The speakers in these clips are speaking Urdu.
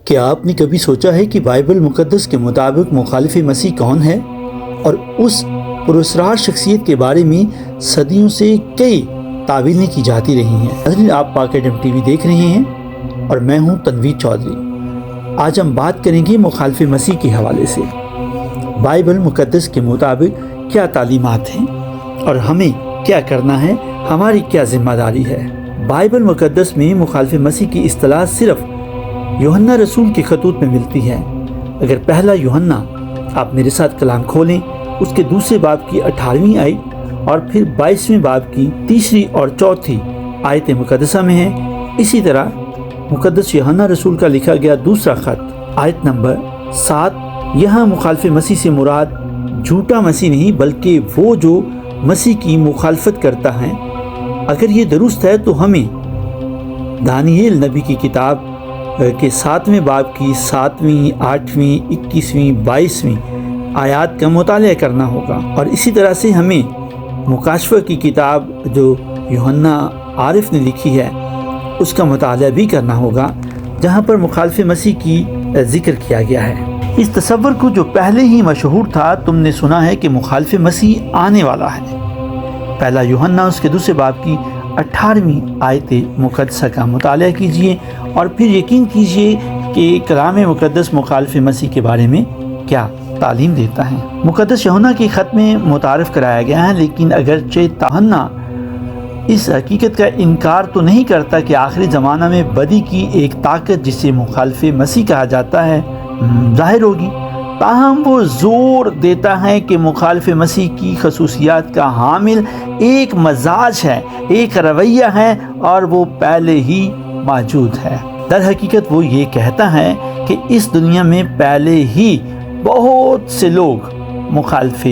کیا آپ نے کبھی سوچا ہے کہ بائبل مقدس کے مطابق مخالف مسیح کون ہے؟ اور اس پراسرار شخصیت کے بارے میں صدیوں سے کئی تعویلیں کی جاتی رہی ہیں۔ ناظرین، آپ پاک ایڈم ٹی وی دیکھ رہے ہیں اور میں ہوں تنویر چودھری۔ آج ہم بات کریں گے مخالف مسیح کے حوالے سے۔ بائبل مقدس کے مطابق کیا تعلیمات ہیں اور ہمیں کیا کرنا ہے، ہماری کیا ذمہ داری ہے۔ بائبل مقدس میں مخالف مسیح کی اصطلاح صرف یوحنا رسول کے خطوط میں ملتی ہے۔ اگر پہلا یوحنا آپ میرے ساتھ کلام کھولیں، اس کے دوسرے باب کی 18ویں آیت اور پھر 22ویں باب کی 3 اور 4 آیت مقدسہ میں ہے۔ اسی طرح مقدس یوحنا رسول کا لکھا گیا دوسرا خط آیت نمبر 7، یہاں مخالف مسیح سے مراد جھوٹا مسیح نہیں بلکہ وہ جو مسیح کی مخالفت کرتا ہے۔ اگر یہ درست ہے تو ہمیں دانییل نبی کی کتاب کے 7ویں باب کی 7ویں، 8ویں، 21ویں، 22ویں آیات کا مطالعہ کرنا ہوگا، اور اسی طرح سے ہمیں مکاشفہ کی کتاب جو یوحنا عارف نے لکھی ہے اس کا مطالعہ بھی کرنا ہوگا، جہاں پر مخالف مسیح کی ذکر کیا گیا ہے۔ اس تصور کو جو پہلے ہی مشہور تھا، تم نے سنا ہے کہ مخالف مسیح آنے والا ہے۔ پہلا یوحنا اس کے دوسرے باب کی 18ویں آیت مقدسہ کا مطالعہ کیجئے اور پھر یقین کیجئے کہ کلام مقدس مخالف مسیح کے بارے میں کیا تعلیم دیتا ہے۔ مقدس یوحنا کے خط میں متعارف کرایا گیا ہے، لیکن اگرچہ یوحنا اس حقیقت کا انکار تو نہیں کرتا کہ آخری زمانہ میں بدی کی ایک طاقت جسے مخالف مسیح کہا جاتا ہے ظاہر ہوگی، تاہم وہ زور دیتا ہے کہ مخالف مسیح کی خصوصیات کا حامل ایک مزاج ہے، ایک رویہ ہے، اور وہ پہلے ہی موجود ہے۔ در حقیقت وہ یہ کہتا ہے کہ اس دنیا میں پہلے ہی بہت سے لوگ مخالف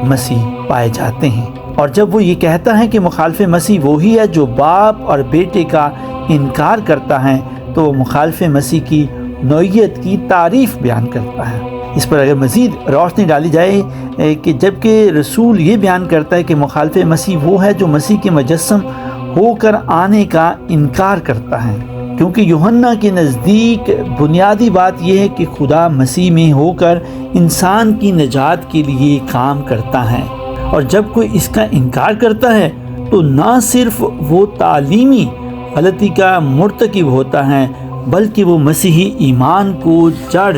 مسیح پائے جاتے ہیں، اور جب وہ یہ کہتا ہے کہ مخالف مسیح وہی ہے جو باپ اور بیٹے کا انکار کرتا ہے، تو وہ مخالف مسیح کی نوعیت کی تعریف بیان کرتا ہے۔ اس پر اگر مزید روشنی ڈالی جائے کہ جبکہ رسول یہ بیان کرتا ہے کہ مخالف مسیح وہ ہے جو مسیح کے مجسم ہو کر آنے کا انکار کرتا ہے، کیونکہ یوحنا کے نزدیک بنیادی بات یہ ہے کہ خدا مسیح میں ہو کر انسان کی نجات کے لیے کام کرتا ہے، اور جب کوئی اس کا انکار کرتا ہے تو نہ صرف وہ تعلیمی غلطی کا مرتکب ہوتا ہے بلکہ وہ مسیحی ایمان کو جڑ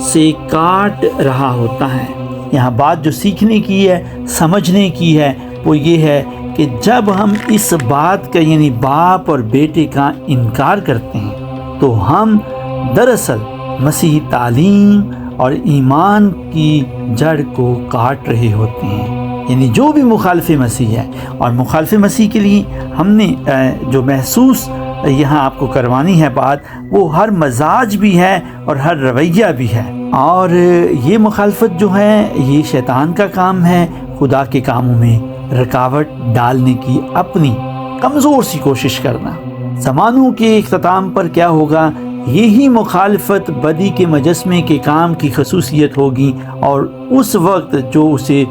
سے کاٹ رہا ہوتا ہے۔ یہاں بات جو سیکھنے کی ہے، سمجھنے کی ہے، وہ یہ ہے کہ جب ہم اس بات کا یعنی باپ اور بیٹے کا انکار کرتے ہیں تو ہم دراصل مسیحی تعلیم اور ایمان کی جڑ کو کاٹ رہے ہوتے ہیں۔ یعنی جو بھی مخالف مسیح ہے، اور مخالف مسیح کے لیے ہم نے جو محسوس یہاں آپ کو کروانی ہے بات، وہ ہر مزاج بھی ہے اور ہر رویہ بھی ہے، اور یہ مخالفت جو ہے یہ شیطان کا کام ہے، خدا کے کاموں میں رکاوٹ ڈالنے کی اپنی کمزور سی کوشش کرنا۔ زمانوں کے اختتام پر کیا ہوگا؟ یہی مخالفت بدی کے مجسمے کے کام کی خصوصیت ہوگی، اور اس وقت جو اسے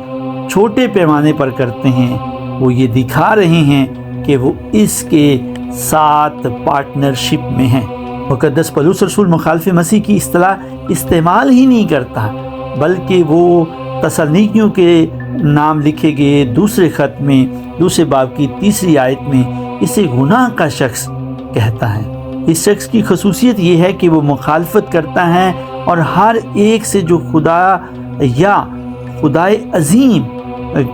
چھوٹے پیمانے پر کرتے ہیں وہ یہ دکھا رہے ہیں کہ وہ اس کے ساتھ پارٹنرشپ میں ہیں۔ مقدس پولس رسول مخالف مسیح کی اصطلاح استعمال ہی نہیں کرتا، بلکہ وہ تسالونیکیوں کے نام لکھے گئے دوسرے خط میں دوسرے باب کی 3 آیت میں اسے گناہ کا شخص کہتا ہے۔ اس شخص کی خصوصیت یہ ہے کہ وہ مخالفت کرتا ہے، اور ہر ایک سے جو خدا یا خدائے عظیم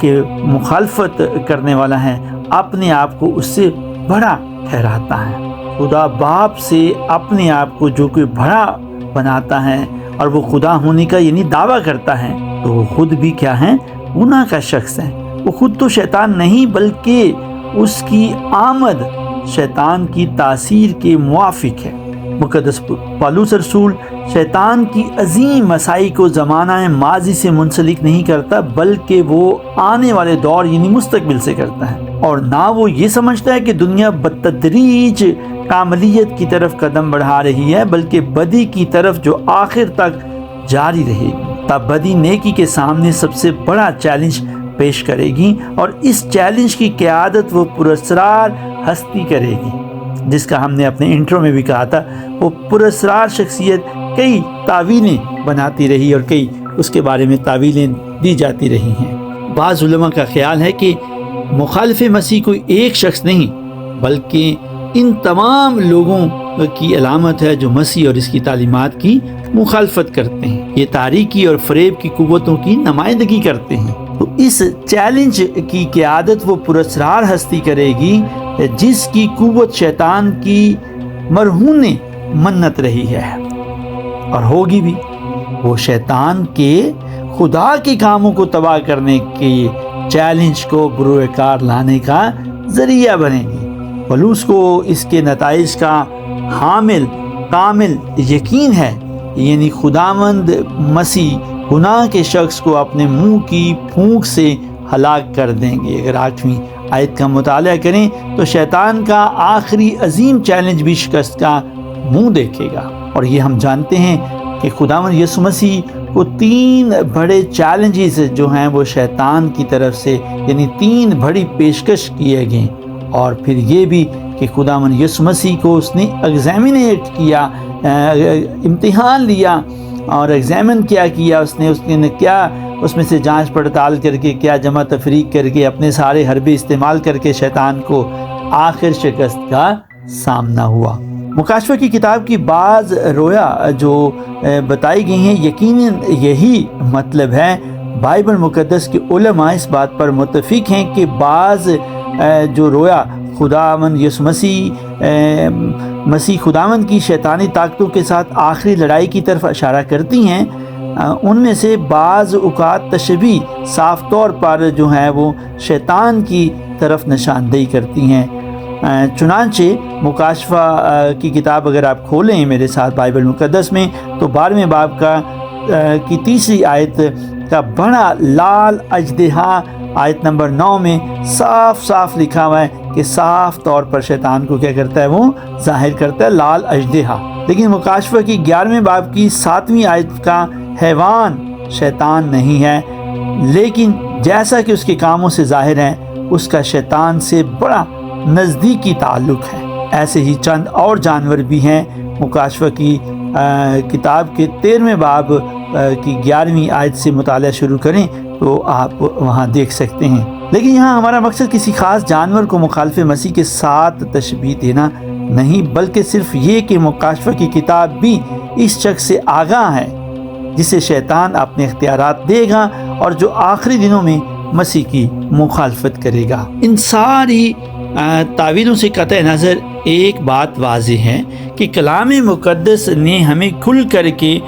کے مخالفت کرنے والا ہے اپنے آپ کو اس سے بڑا ٹھہراتا ہے۔ خدا باپ سے اپنے آپ کو جو کوئی بڑا بناتا ہے اور وہ خدا ہونے کا یعنی دعویٰ کرتا ہے، تو وہ خود بھی کیا ہے؟ گناہ کا شخص ہے۔ وہ خود تو شیطان نہیں بلکہ اس کی آمد شیطان کی تاثیر کے موافق ہے۔ مقدس پولس رسول شیطان کی عظیم مسائی کو زمانہ ماضی سے منسلک نہیں کرتا، بلکہ وہ آنے والے دور یعنی مستقبل سے کرتا ہے، اور نہ وہ یہ سمجھتا ہے کہ دنیا بتدریج کاملیت کی طرف قدم بڑھا رہی ہے، بلکہ بدی کی طرف جو آخر تک جاری رہے گی۔ تب بدی نیکی کے سامنے سب سے بڑا چیلنج پیش کرے گی، اور اس چیلنج کی قیادت وہ پراسرار ہستی کرے گی، جس کا ہم نے اپنے انٹرو میں بھی کہا تھا۔ وہ پراسرار شخصیت کئی تعویلیں بناتی رہی اور کئی اس کے بارے میں تعویلیں دی جاتی رہی ہیں۔ بعض علماء کا خیال ہے کہ مخالف مسیح کوئی ایک شخص نہیں بلکہ ان تمام لوگوں کی علامت ہے جو مسیح اور اس کی تعلیمات کی مخالفت کرتے ہیں۔ یہ تاریکی اور فریب کی قوتوں کی نمائندگی کرتے ہیں۔ تو اس چیلنج کی قیادت وہ پراسرار ہستی کرے گی جس کی قوت شیطان کی مرہون منت رہی ہے اور ہوگی بھی۔ وہ شیطان کے خدا کے کاموں کو تباہ کرنے کے چیلنج کو بروئے کار لانے کا ذریعہ بنے گی۔ پولس کو اس کے نتائج کا حامل کامل یقین ہے، یعنی خداوند مسیح گناہ کے شخص کو اپنے منہ کی پھونک سے ہلاک کر دیں گے۔ اگر 8ویں آیت کا مطالعہ کریں تو شیطان کا آخری عظیم چیلنج بھی شکست کا منہ دیکھے گا، اور یہ ہم جانتے ہیں کہ خداوند یسوع مسیح کو 3 بڑے چیلنجز جو ہیں وہ شیطان کی طرف سے، یعنی 3 بڑی پیشکش کیے گئے، اور پھر یہ بھی کہ خداوند یسوع مسیح کو اس نے ایگزامینیٹ کیا، امتحان لیا اور ایگزامن کیا اس نے کیا اس میں سے جانچ پڑتال کر کے، کیا جمع تفریق کر کے، اپنے سارے حربے استعمال کر کے شیطان کو آخر شکست کا سامنا ہوا۔ مکاشفہ کی کتاب کی بعض رویا جو بتائی گئی ہیں، یقیناً یہی مطلب ہے۔ بائبل مقدس کے علماء اس بات پر متفق ہیں کہ بعض جو رویا خداوند یسوع مسیح خداوند کی شیطانی طاقتوں کے ساتھ آخری لڑائی کی طرف اشارہ کرتی ہیں، ان میں سے بعض اوقات تشبیہ صاف طور پر جو ہیں وہ شیطان کی طرف نشاندہی کرتی ہیں۔ چنانچہ مکاشفہ کی کتاب اگر آپ کھولیں میرے ساتھ بائبل مقدس میں، تو 12ویں باب کی 3 آیت کا بڑا لال اژدہا آیت نمبر 9 میں صاف لکھا ہوا ہے کہ صاف طور پر شیطان کو کیا کرتا ہے، وہ ظاہر کرتا ہے، لال اژدہا۔ لیکن مکاشفہ کی 11ویں باب کی 7ویں آیت کا حیوان شیطان نہیں ہے، لیکن جیسا کہ اس کے کاموں سے ظاہر ہے اس کا شیطان سے بڑا نزدیکی تعلق ہے۔ ایسے ہی چند اور جانور بھی ہیں۔ مکاشفہ کی کتاب کے 13ویں باب کی 11ویں آیت سے مطالعہ شروع کریں تو آپ وہاں دیکھ سکتے ہیں۔ لیکن یہاں ہمارا مقصد کسی خاص جانور کو مخالف مسیح کے ساتھ تشبیہ دینا نہیں، بلکہ صرف یہ کہ مکاشفہ کی کتاب بھی اس شخص سے آگاہ ہے جسے شیطان اپنے اختیارات دے گا اور جو آخری دنوں میں مسیح کی مخالفت کرے گا۔ ان ساری تعویلوں سے قطع نظر ایک بات واضح ہے کہ کلام مقدس نے ہمیں کھل کر کے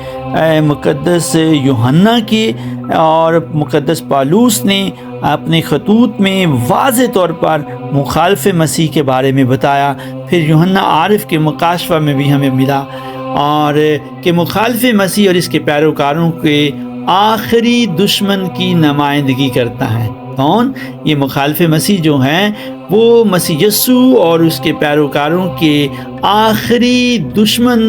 مقدس یوحنا کے اور مقدس پالوس نے اپنے خطوط میں واضح طور پر مخالف مسیح کے بارے میں بتایا۔ پھر یوحنا عارف کے مکاشفہ میں بھی ہمیں ملا، اور کہ مخالف مسیح اور اس کے پیروکاروں کے آخری دشمن کی نمائندگی کرتا ہے۔ کون؟ یہ مخالف مسیح جو ہیں وہ مسیح یسوع اور اس کے پیروکاروں کے آخری دشمن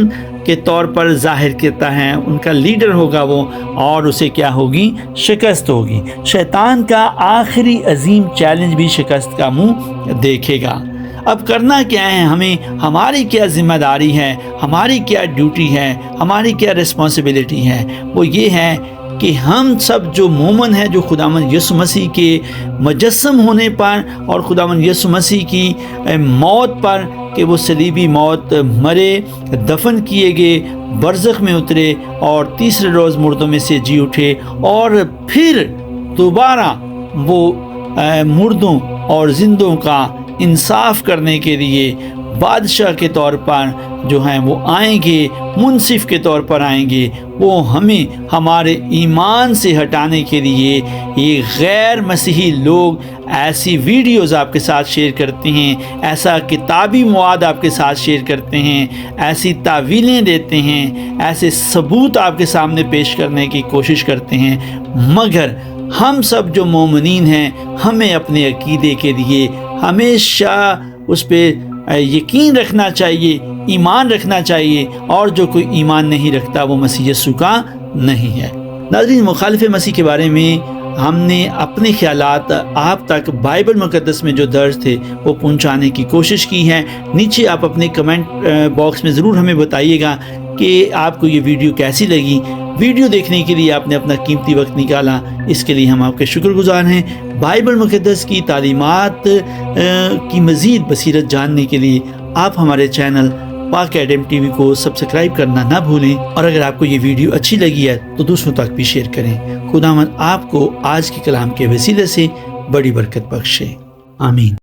کے طور پر ظاہر کرتا ہے، ان کا لیڈر ہوگا وہ، اور اسے کیا ہوگی؟ شکست ہوگی۔ شیطان کا آخری عظیم چیلنج بھی شکست کا منہ دیکھے گا۔ اب کرنا کیا ہے ہمیں؟ ہماری کیا ذمہ داری ہے؟ ہماری کیا ڈیوٹی ہے؟ ہماری کیا رسپانسبلٹی ہے؟ وہ یہ ہے کہ ہم سب جو مومن ہیں، جو خداوند یسوع مسیح کے مجسم ہونے پر اور خداوند یسوع مسیح کی موت پر، کہ وہ صلیبی موت مرے، دفن کیے گئے، برزخ میں اترے اور تیسرے روز مردوں میں سے جی اٹھے، اور پھر دوبارہ وہ مردوں اور زندوں کا انصاف کرنے کے لیے بادشاہ کے طور پر جو ہیں وہ آئیں گے، منصف کے طور پر آئیں گے۔ وہ ہمیں ہمارے ایمان سے ہٹانے کے لیے یہ غیر مسیحی لوگ ایسی ویڈیوز آپ کے ساتھ شیئر کرتے ہیں، ایسا کتابی مواد آپ کے ساتھ شیئر کرتے ہیں، ایسی تعویلیں دیتے ہیں، ایسے ثبوت آپ کے سامنے پیش کرنے کی کوشش کرتے ہیں، مگر ہم سب جو مومنین ہیں ہمیں اپنے عقیدے کے لیے ہمیشہ اس پہ یقین رکھنا چاہیے، ایمان رکھنا چاہیے، اور جو کوئی ایمان نہیں رکھتا وہ مسیح یسوع کا نہیں ہے۔ ناظرین، مخالف مسیح کے بارے میں ہم نے اپنے خیالات آپ تک بائبل مقدس میں جو درج تھے وہ پہنچانے کی کوشش کی ہے۔ نیچے آپ اپنے کمنٹ باکس میں ضرور ہمیں بتائیے گا کہ آپ کو یہ ویڈیو کیسی لگی۔ ویڈیو دیکھنے کے لیے آپ نے اپنا قیمتی وقت نکالا، اس کے لیے ہم آپ کے شکر گزار ہیں۔ بائبل مقدس کی تعلیمات کی مزید بصیرت جاننے کے لیے آپ ہمارے چینل پاک ایڈم ٹی وی کو سبسکرائب کرنا نہ بھولیں، اور اگر آپ کو یہ ویڈیو اچھی لگی ہے تو دوسروں تک بھی شیئر کریں۔ خداوند آپ کو آج کے کلام کے وسیلے سے بڑی برکت بخشے، آمین۔